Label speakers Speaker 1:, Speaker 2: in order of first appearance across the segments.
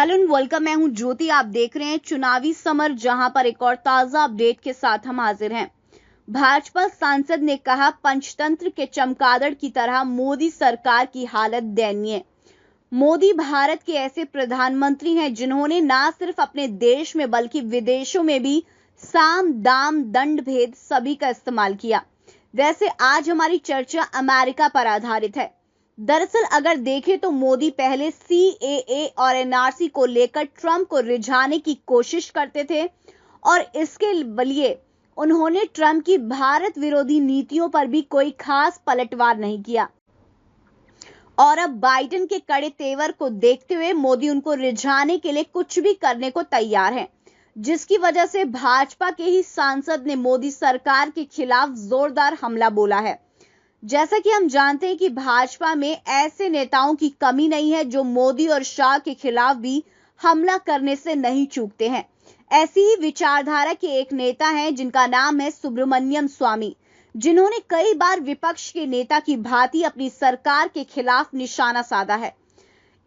Speaker 1: Hello and welcome. मैं हूं ज्योति। आप देख रहे हैं चुनावी समर, जहां पर एक और ताजा अपडेट के साथ हम हाजिर हैं। भाजपा सांसद ने कहा, पंचतंत्र के चमगादड़ की तरह मोदी सरकार की हालत दयनीय। मोदी भारत के ऐसे प्रधानमंत्री हैं जिन्होंने न सिर्फ अपने देश में बल्कि विदेशों में भी साम दाम दंड भेद सभी का इस्तेमाल किया। वैसे आज हमारी चर्चा अमेरिका पर आधारित है। दरअसल अगर देखें तो मोदी पहले CAA और NRC को लेकर ट्रंप को रिझाने की कोशिश करते थे और इसके लिए उन्होंने ट्रंप की भारत विरोधी नीतियों पर भी कोई खास पलटवार नहीं किया। और अब बाइडेन के कड़े तेवर को देखते हुए मोदी उनको रिझाने के लिए कुछ भी करने को तैयार हैं, जिसकी वजह से भाजपा के ही सांसद ने मोदी सरकार के खिलाफ जोरदार हमला बोला है। जैसा कि हम जानते हैं कि भाजपा में ऐसे नेताओं की कमी नहीं है जो मोदी और शाह के खिलाफ भी हमला करने से नहीं चूकते हैं। ऐसी ही विचारधारा के एक नेता हैं जिनका नाम है सुब्रमण्यम स्वामी, जिन्होंने कई बार विपक्ष के नेता की भांति अपनी सरकार के खिलाफ निशाना साधा है।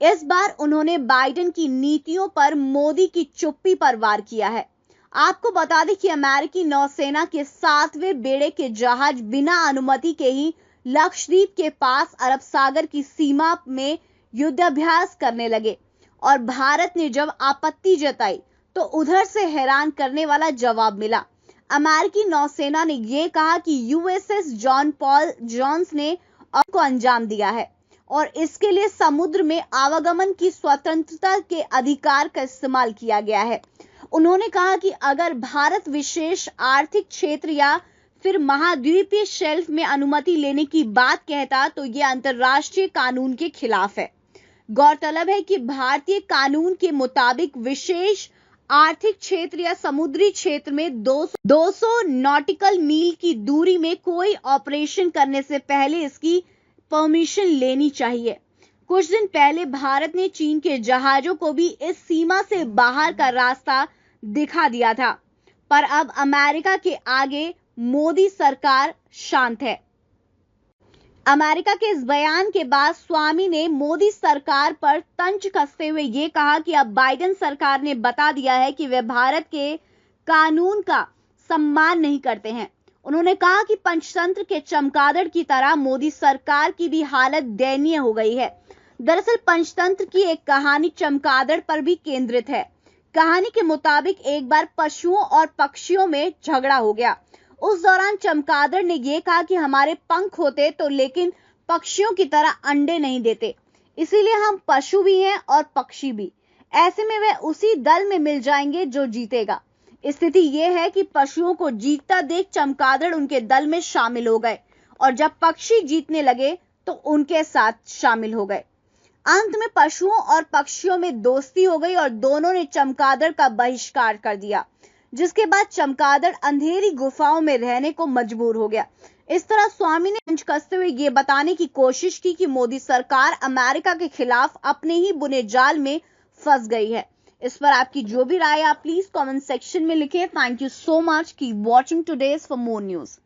Speaker 1: इस बार उन्होंने बाइडेन की नीतियों पर मोदी की चुप्पी पर वार किया है। आपको बता दें कि अमेरिकी नौसेना के 7वें बेड़े के जहाज बिना अनुमति के ही लक्षद्वीप के पास अरब सागर की सीमा में युद्धाभ्यास करने लगे और भारत ने जब आपत्ति जताई तो उधर से हैरान करने वाला जवाब मिला। अमेरिकी नौसेना ने यह कहा कि USS जॉन पॉल जोन्स ने को अंजाम दिया है और इसके लिए समुद्र में आवागमन की स्वतंत्रता के अधिकार का इस्तेमाल किया गया है। उन्होंने कहा कि अगर भारत विशेष आर्थिक क्षेत्र या फिर महाद्वीपीय शेल्फ में अनुमति लेने की बात कहता तो यह अंतर्राष्ट्रीय कानून के खिलाफ है। गौरतलब है कि भारतीय कानून के मुताबिक विशेष आर्थिक क्षेत्र या समुद्री क्षेत्र में 200 नॉटिकल मील की दूरी में कोई ऑपरेशन करने से पहले इसकी परमिशन लेनी चाहिए। कुछ दिन पहले भारत ने चीन के जहाजों को भी इस सीमा से बाहर का रास्ता दिखा दिया था, पर अब अमेरिका के आगे मोदी सरकार शांत है। अमेरिका के इस बयान के बाद स्वामी ने मोदी सरकार पर तंज कसते हुए ये कहा कि अब बाइडेन सरकार ने बता दिया है कि वे भारत के कानून का सम्मान नहीं करते हैं। उन्होंने कहा कि पंचतंत्र के चमगादड़ की तरह मोदी सरकार की भी हालत दयनीय हो गई है। दरअसल पंचतंत्र की एक कहानी चमगादड़ पर भी केंद्रित है। कहानी के मुताबिक एक बार पशुओं और पक्षियों में झगड़ा हो गया। उस दौरान चमगादड़ ने यह कहा कि हमारे पंख होते तो लेकिन पक्षियों की तरह अंडे नहीं देते, इसीलिए हम पशु भी हैं और पक्षी भी। ऐसे में वे उसी दल में मिल जाएंगे जो जीतेगा। स्थिति यह है कि पशुओं को जीतता देख चमगादड़ उनके दल में शामिल हो गए और जब पक्षी जीतने लगे तो उनके साथ शामिल हो गए। अंत में पशुओं और पक्षियों में दोस्ती हो गई और दोनों ने चमगादड़ का बहिष्कार कर दिया, जिसके बाद चमगादड़ अंधेरी गुफाओं में रहने को मजबूर हो गया। इस तरह स्वामी ने तंज कसते हुए ये बताने की कोशिश की कि मोदी सरकार अमेरिका के खिलाफ अपने ही बुने जाल में फंस गई है। इस पर आपकी जो भी राय है आप प्लीज कमेंट सेक्शन में लिखें। Thank you so much. Keep watching today's for more news.